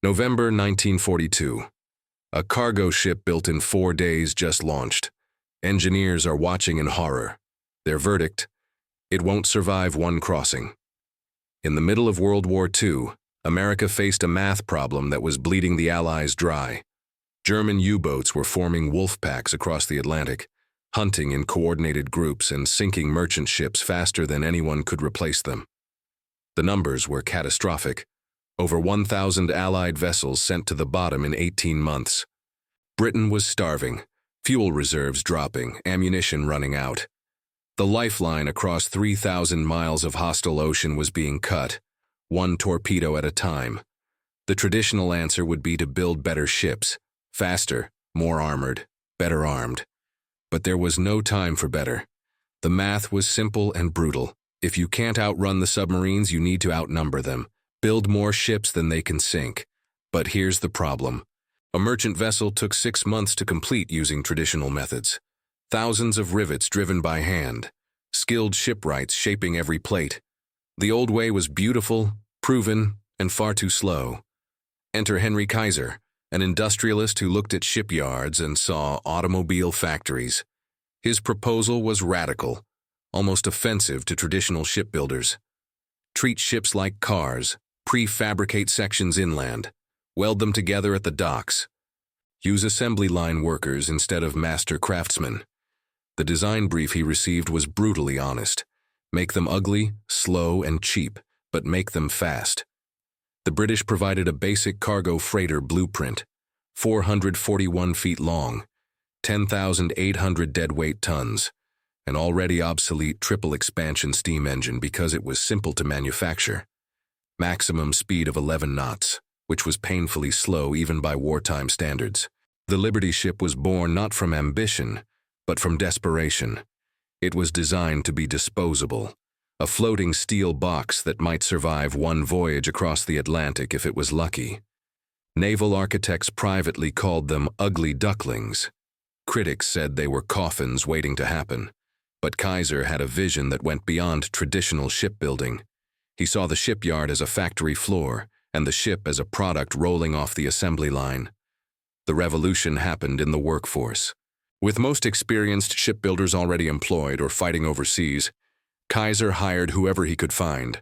November 1942. A cargo ship built in 4 days just launched. Engineers are watching in horror. Their verdict: it won't survive one crossing. In the middle of World War II, America faced a math problem that was bleeding the Allies dry. German U-boats were forming wolf packs across the Atlantic, hunting in coordinated groups and sinking merchant ships faster than anyone could replace them. The numbers were catastrophic. Over 1,000 Allied vessels sent to the bottom in 18 months. Britain was starving, fuel reserves dropping, ammunition running out. The lifeline across 3,000 miles of hostile ocean was being cut, one torpedo at a time. The traditional answer would be to build better ships, faster, more armored, better armed. But there was no time for better. The math was simple and brutal. If you can't outrun the submarines, you need to outnumber them. Build more ships than they can sink. But here's the problem. A merchant vessel took 6 months to complete using traditional methods. Thousands of rivets driven by hand. Skilled shipwrights shaping every plate. The old way was beautiful, proven, and far too slow. Enter Henry Kaiser, an industrialist who looked at shipyards and saw automobile factories. His proposal was radical, almost offensive to traditional shipbuilders. Treat ships like cars, prefabricate sections inland, weld them together at the docks. Use assembly line workers instead of master craftsmen. The design brief he received was brutally honest. Make them ugly, slow, and cheap, but make them fast. The British provided a basic cargo freighter blueprint, 441 feet long, 10,800 deadweight tons, an already obsolete triple expansion steam engine because it was simple to manufacture. Maximum speed of 11 knots, which was painfully slow even by wartime standards. The Liberty ship was born not from ambition, but from desperation. It was designed to be disposable, a floating steel box that might survive one voyage across the Atlantic if it was lucky. Naval architects privately called them ugly ducklings. Critics said they were coffins waiting to happen. But Kaiser had a vision that went beyond traditional shipbuilding. He saw the shipyard as a factory floor and the ship as a product rolling off the assembly line. The revolution happened in the workforce. With most experienced shipbuilders already employed or fighting overseas, Kaiser hired whoever he could find.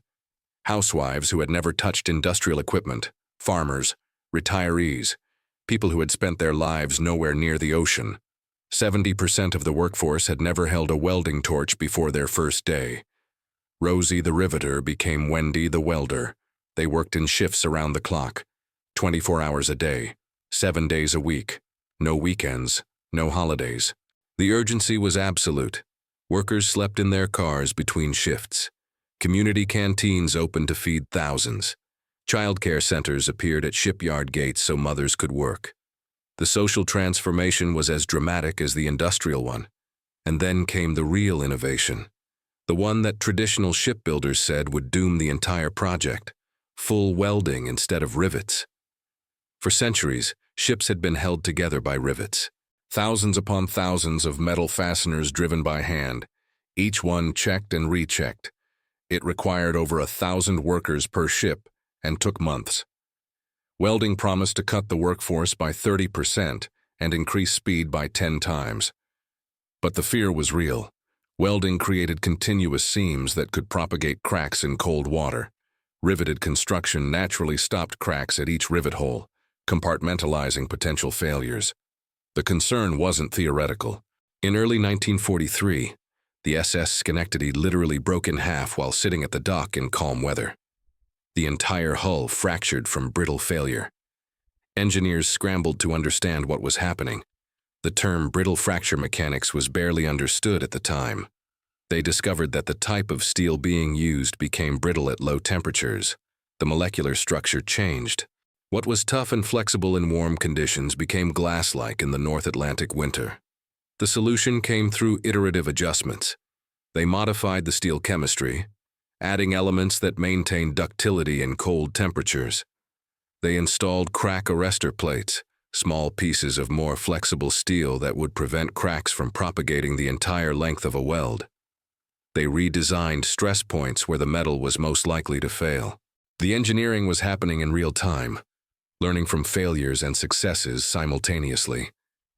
Housewives who had never touched industrial equipment, farmers, retirees, people who had spent their lives nowhere near the ocean. 70% of the workforce had never held a welding torch before their first day. Rosie the riveter became Wendy the welder. They worked in shifts around the clock, 24 hours a day, 7 days a week, no weekends, no holidays. The urgency was absolute. Workers slept in their cars between shifts. Community canteens opened to feed thousands. Childcare centers appeared at shipyard gates so mothers could work. The social transformation was as dramatic as the industrial one. And then came the real innovation. The one that traditional shipbuilders said would doom the entire project. Full welding instead of rivets. For centuries, ships had been held together by rivets. Thousands upon thousands of metal fasteners driven by hand, each one checked and rechecked. It required over 1,000 workers per ship and took months. Welding promised to cut the workforce by 30% and increase speed by 10 times. But the fear was real. Welding created continuous seams that could propagate cracks in cold water. Riveted construction naturally stopped cracks at each rivet hole, compartmentalizing potential failures. The concern wasn't theoretical. In early 1943, the SS Schenectady literally broke in half while sitting at the dock in calm weather. The entire hull fractured from brittle failure. Engineers scrambled to understand what was happening. The term brittle fracture mechanics was barely understood at the time. They discovered that the type of steel being used became brittle at low temperatures. The molecular structure changed. What was tough and flexible in warm conditions became glass-like in the North Atlantic winter. The solution came through iterative adjustments. They modified the steel chemistry, adding elements that maintained ductility in cold temperatures. They installed crack arrestor plates, small pieces of more flexible steel that would prevent cracks from propagating the entire length of a weld. They redesigned stress points where the metal was most likely to fail. The engineering was happening in real time. learning from failures and successes simultaneously.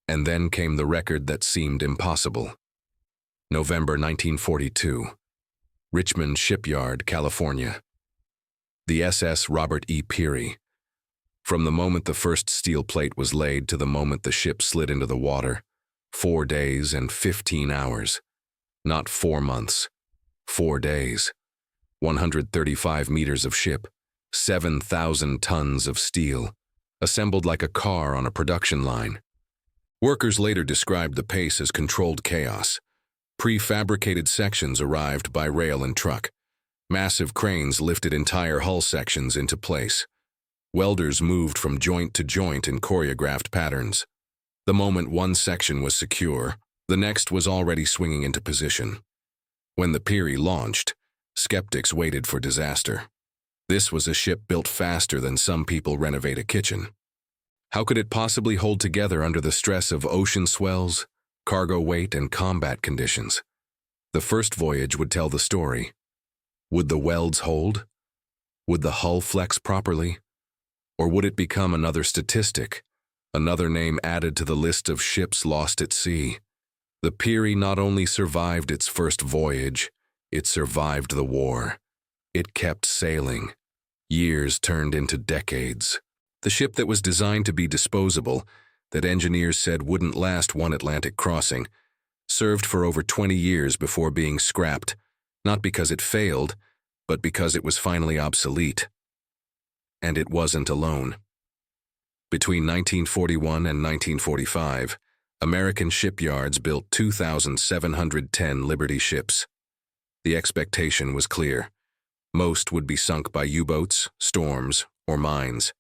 And then came the record that seemed impossible. November 1942. Richmond Shipyard, California. The SS Robert E. Peary. From the moment the first steel plate was laid to the moment the ship slid into the water, 4 days and 15 hours. Not 4 months. 4 days. 135 meters of ship, 7,000 tons of steel, assembled like a car on a production line. Workers later described the pace as controlled chaos. Prefabricated sections arrived by rail and truck. Massive cranes lifted entire hull sections into place. Welders moved from joint to joint in choreographed patterns. The moment one section was secure, the next was already swinging into position. When the Peary launched, skeptics waited for disaster. This was a ship built faster than some people renovate a kitchen. How could it possibly hold together under the stress of ocean swells, cargo weight, and combat conditions? The first voyage would tell the story. Would the welds hold? Would the hull flex properly? Or would it become another statistic, another name added to the list of ships lost at sea? The Peary not only survived its first voyage, it survived the war. It kept sailing. Years turned into decades. The ship that was designed to be disposable, that engineers said wouldn't last one Atlantic crossing, served for over 20 years before being scrapped, not because it failed, but because it was finally obsolete. And it wasn't alone. Between 1941 and 1945, American shipyards built 2,710 Liberty ships. The expectation was clear. Most would be sunk by U-boats, storms, or mines.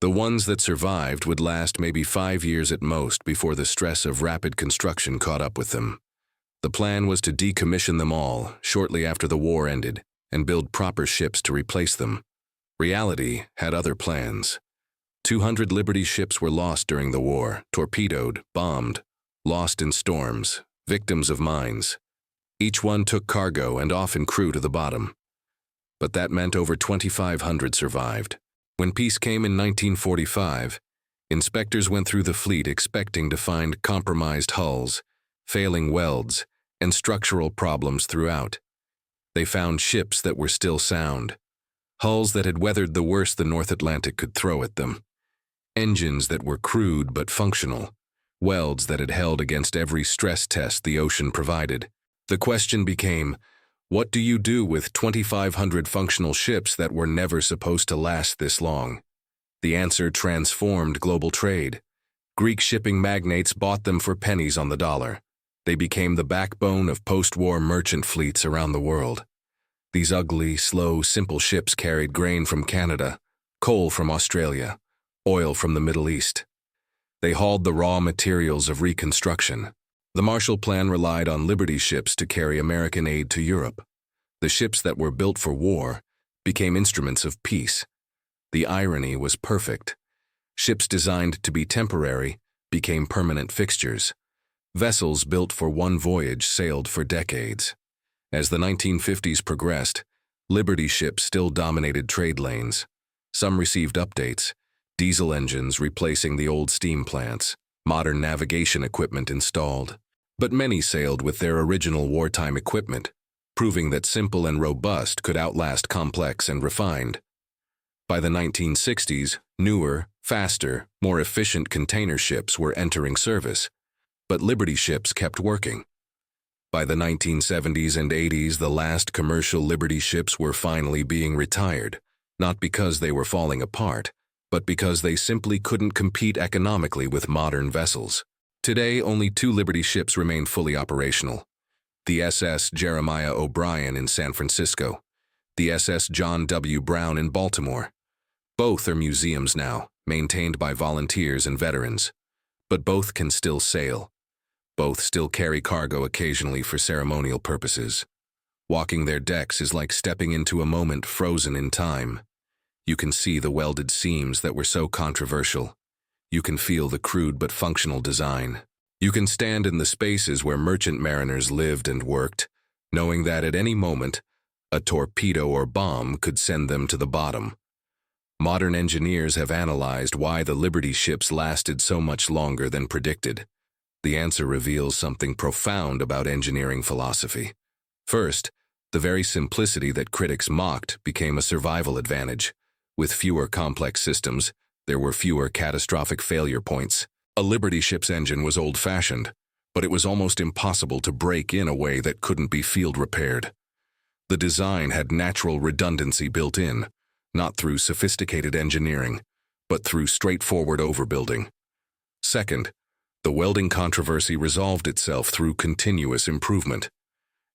The ones that survived would last maybe 5 years at most before the stress of rapid construction caught up with them. The plan was to decommission them all shortly after the war ended and build proper ships to replace them. Reality had other plans. 200 Liberty ships were lost during the war, torpedoed, bombed, lost in storms, victims of mines. Each one took cargo and often crew to the bottom. But that meant over 2,500 survived. When peace came in 1945, inspectors went through the fleet expecting to find compromised hulls, failing welds, and structural problems throughout. They found ships that were still sound, hulls that had weathered the worst the North Atlantic could throw at them, engines that were crude but functional, welds that had held against every stress test the ocean provided. The question became, what do you do with 2,500 functional ships that were never supposed to last this long? The answer transformed global trade. Greek shipping magnates bought them for pennies on the dollar. They became the backbone of post-war merchant fleets around the world. These ugly, slow, simple ships carried grain from Canada, coal from Australia, oil from the Middle East. They hauled the raw materials of reconstruction. The Marshall Plan relied on Liberty ships to carry American aid to Europe. The ships that were built for war became instruments of peace. The irony was perfect. Ships designed to be temporary became permanent fixtures. Vessels built for one voyage sailed for decades. As the 1950s progressed, Liberty ships still dominated trade lanes. Some received updates, diesel engines replacing the old steam plants, modern navigation equipment installed. But many sailed with their original wartime equipment, proving that simple and robust could outlast complex and refined. By the 1960s, newer, faster, more efficient container ships were entering service, but Liberty ships kept working. By the 1970s and 80s, the last commercial Liberty ships were finally being retired, not because they were falling apart, but because they simply couldn't compete economically with modern vessels. Today, only 2 Liberty ships remain fully operational. The SS Jeremiah O'Brien in San Francisco, the SS John W. Brown in Baltimore. Both are museums now, maintained by volunteers and veterans. But both can still sail. Both still carry cargo occasionally for ceremonial purposes. Walking their decks is like stepping into a moment frozen in time. You can see the welded seams that were so controversial. You can feel the crude but functional design. You can stand in the spaces where merchant mariners lived and worked, knowing that at any moment, a torpedo or bomb could send them to the bottom. Modern engineers have analyzed why the Liberty ships lasted so much longer than predicted. The answer reveals something profound about engineering philosophy. First, the very simplicity that critics mocked became a survival advantage. With fewer complex systems, there were fewer catastrophic failure points. A Liberty ship's engine was old-fashioned, but it was almost impossible to break in a way that couldn't be field repaired. The design had natural redundancy built in, not through sophisticated engineering, but through straightforward overbuilding. Second, the welding controversy resolved itself through continuous improvement.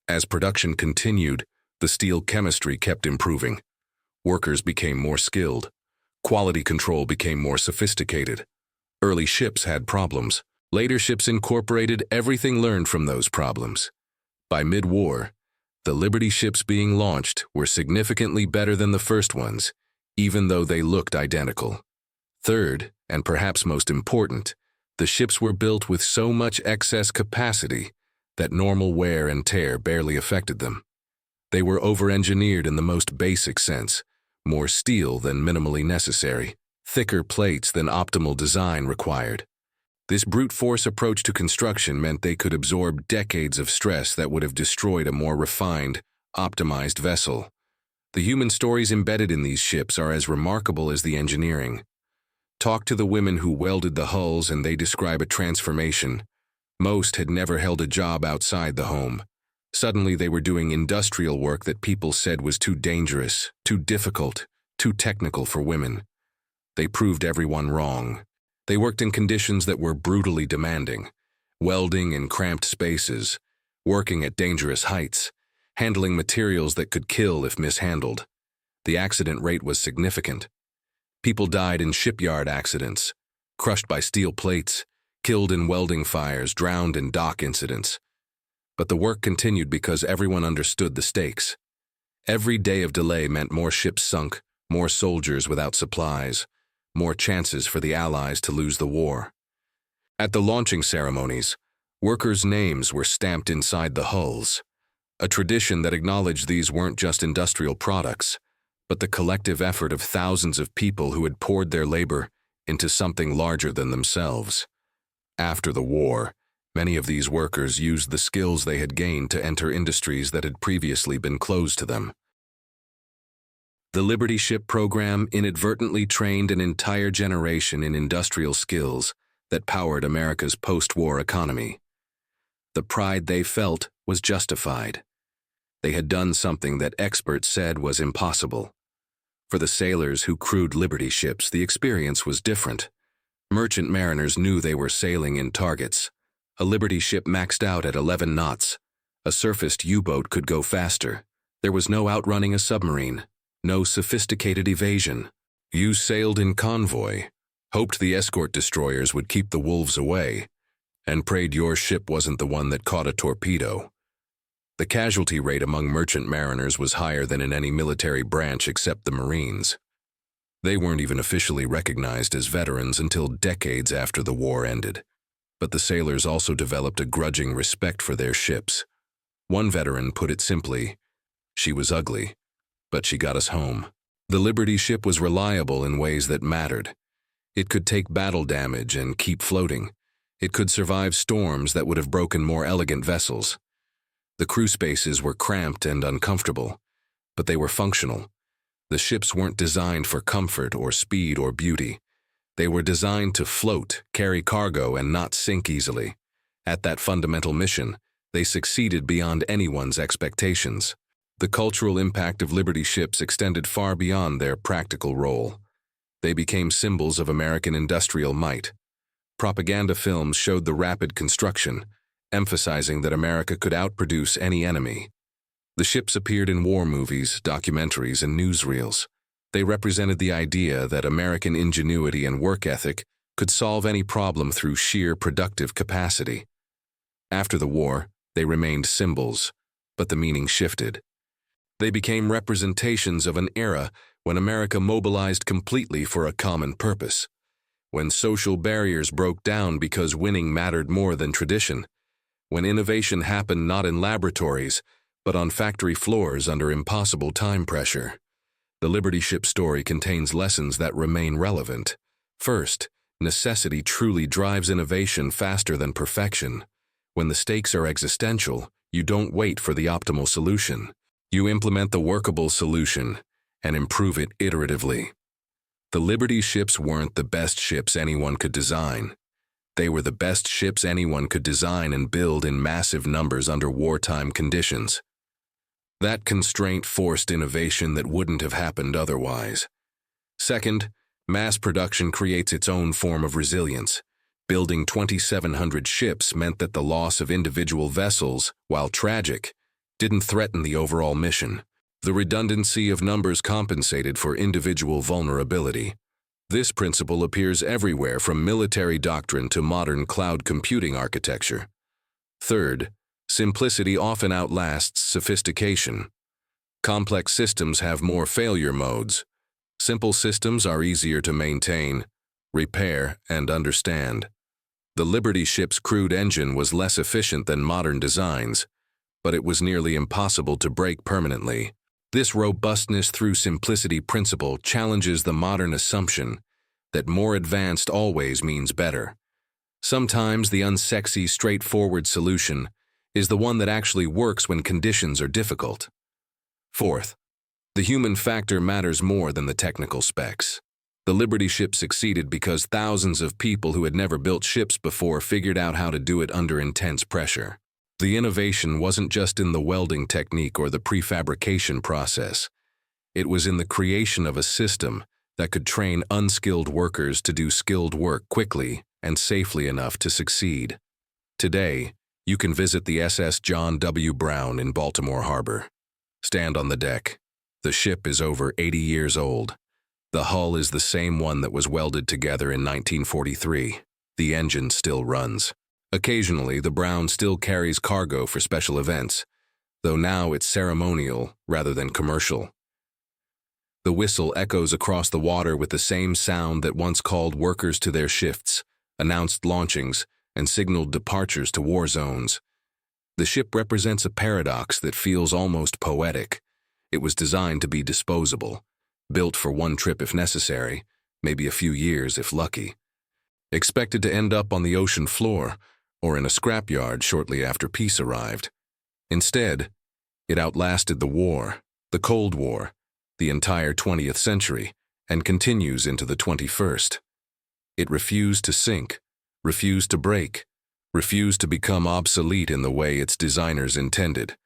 As production continued, the steel chemistry kept improving. Workers became more skilled. Quality control became more sophisticated. Early ships had problems. Later ships incorporated everything learned from those problems. By mid-war, the Liberty ships being launched were significantly better than the first ones, even though they looked identical. Third, and perhaps most important, the ships were built with so much excess capacity that normal wear and tear barely affected them. They were over-engineered in the most basic sense, more steel than minimally necessary, thicker plates than optimal design required. This brute force approach to construction meant they could absorb decades of stress that would have destroyed a more refined, optimized vessel. The human stories embedded in these ships are as remarkable as the engineering. Talk to the women who welded the hulls and they describe a transformation. Most had never held a job outside the home. Suddenly they were doing industrial work that people said was too dangerous, too difficult, too technical for women. They proved everyone wrong. They worked in conditions that were brutally demanding, welding in cramped spaces, working at dangerous heights, handling materials that could kill if mishandled. The accident rate was significant. People died in shipyard accidents, crushed by steel plates, killed in welding fires, drowned in dock incidents. But the work continued because everyone understood the stakes. Every day of delay meant more ships sunk, more soldiers without supplies, more chances for the Allies to lose the war. At the launching ceremonies, workers' names were stamped inside the hulls, a tradition that acknowledged these weren't just industrial products, but the collective effort of thousands of people who had poured their labor into something larger than themselves. After the war, many of these workers used the skills they had gained to enter industries that had previously been closed to them. The Liberty Ship program inadvertently trained an entire generation in industrial skills that powered America's post-war economy. The pride they felt was justified. They had done something that experts said was impossible. For the sailors who crewed Liberty ships, the experience was different. Merchant mariners knew they were sailing in targets. A Liberty ship maxed out at 11 knots. A surfaced U-boat could go faster. There was no outrunning a submarine. No sophisticated evasion. You sailed in convoy, hoped the escort destroyers would keep the wolves away, and prayed your ship wasn't the one that caught a torpedo. The casualty rate among merchant mariners was higher than in any military branch except the Marines. They weren't even officially recognized as veterans until decades after the war ended. But the sailors also developed a grudging respect for their ships. One veteran put it simply, "She was ugly, but she got us home." The Liberty ship was reliable in ways that mattered. It could take battle damage and keep floating. It could survive storms that would have broken more elegant vessels. The crew spaces were cramped and uncomfortable, but they were functional. The ships weren't designed for comfort or speed or beauty. They were designed to float, carry cargo, and not sink easily. At that fundamental mission, they succeeded beyond anyone's expectations. The cultural impact of Liberty ships extended far beyond their practical role. They became symbols of American industrial might. Propaganda films showed the rapid construction, emphasizing that America could outproduce any enemy. The ships appeared in war movies, documentaries, and newsreels. They represented the idea that American ingenuity and work ethic could solve any problem through sheer productive capacity. After the war, they remained symbols, but the meaning shifted. They became representations of an era when America mobilized completely for a common purpose, when social barriers broke down because winning mattered more than tradition, when innovation happened not in laboratories, but on factory floors under impossible time pressure. The Liberty ship story contains lessons that remain relevant. First, necessity truly drives innovation faster than perfection. When the stakes are existential, you don't wait for the optimal solution. You implement the workable solution and improve it iteratively. The Liberty ships weren't the best ships anyone could design. They were the best ships anyone could design and build in massive numbers under wartime conditions. That constraint forced innovation that wouldn't have happened otherwise. Second, mass production creates its own form of resilience. Building 2,700 ships meant that the loss of individual vessels, while tragic, didn't threaten the overall mission. The redundancy of numbers compensated for individual vulnerability. This principle appears everywhere from military doctrine to modern cloud computing architecture. Third, simplicity often outlasts sophistication. Complex systems have more failure modes. Simple systems are easier to maintain, repair, and understand. The Liberty ship's crude engine was less efficient than modern designs, but it was nearly impossible to break permanently. This robustness through simplicity principle challenges the modern assumption that more advanced always means better. Sometimes the unsexy, straightforward solution is the one that actually works when conditions are difficult. Fourth, the human factor matters more than the technical specs. The Liberty ship succeeded because thousands of people who had never built ships before figured out how to do it under intense pressure. The innovation wasn't just in the welding technique or the prefabrication process. It was in the creation of a system that could train unskilled workers to do skilled work quickly and safely enough to succeed. Today, you can visit the SS John W. Brown in Baltimore Harbor. Stand on the deck. The ship is over 80 years old. The hull is the same one that was welded together in 1943. The engine still runs. Occasionally, the Brown still carries cargo for special events, though now it's ceremonial rather than commercial. The whistle echoes across the water with the same sound that once called workers to their shifts, announced launchings, and signaled departures to war zones. The ship represents a paradox that feels almost poetic. It was designed to be disposable, built for one trip if necessary, maybe a few years if lucky. Expected to end up on the ocean floor or in a scrapyard shortly after peace arrived. Instead, it outlasted the war, the Cold War, the entire 20th century, and continues into the 21st. It refused to sink, refused to break, refused to become obsolete in the way its designers intended.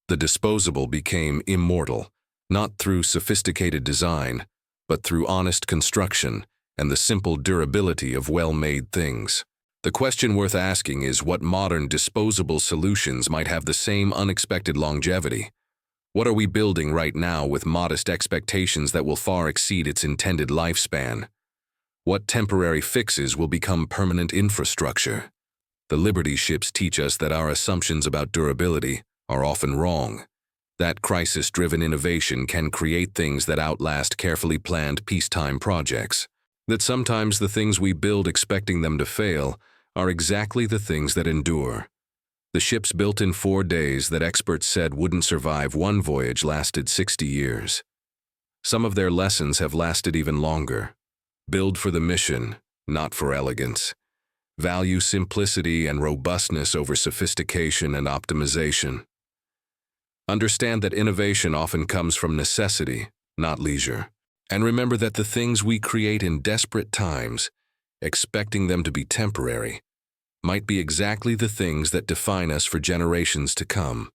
The disposable became immortal, not through sophisticated design, but through honest construction and the simple durability of well-made things. The question worth asking is what modern disposable solutions might have the same unexpected longevity. What are we building right now with modest expectations that will far exceed its intended lifespan? What temporary fixes will become permanent infrastructure? The Liberty ships teach us that our assumptions about durability are often wrong. That crisis-driven innovation can create things that outlast carefully planned peacetime projects. That sometimes the things we build expecting them to fail are exactly the things that endure. The ships built in 4 days that experts said wouldn't survive one voyage lasted 60 years. Some of their lessons have lasted even longer. Build for the mission, not for elegance. Value simplicity and robustness over sophistication and optimization. Understand that innovation often comes from necessity, not leisure. And remember that the things we create in desperate times, expecting them to be temporary, might be exactly the things that define us for generations to come.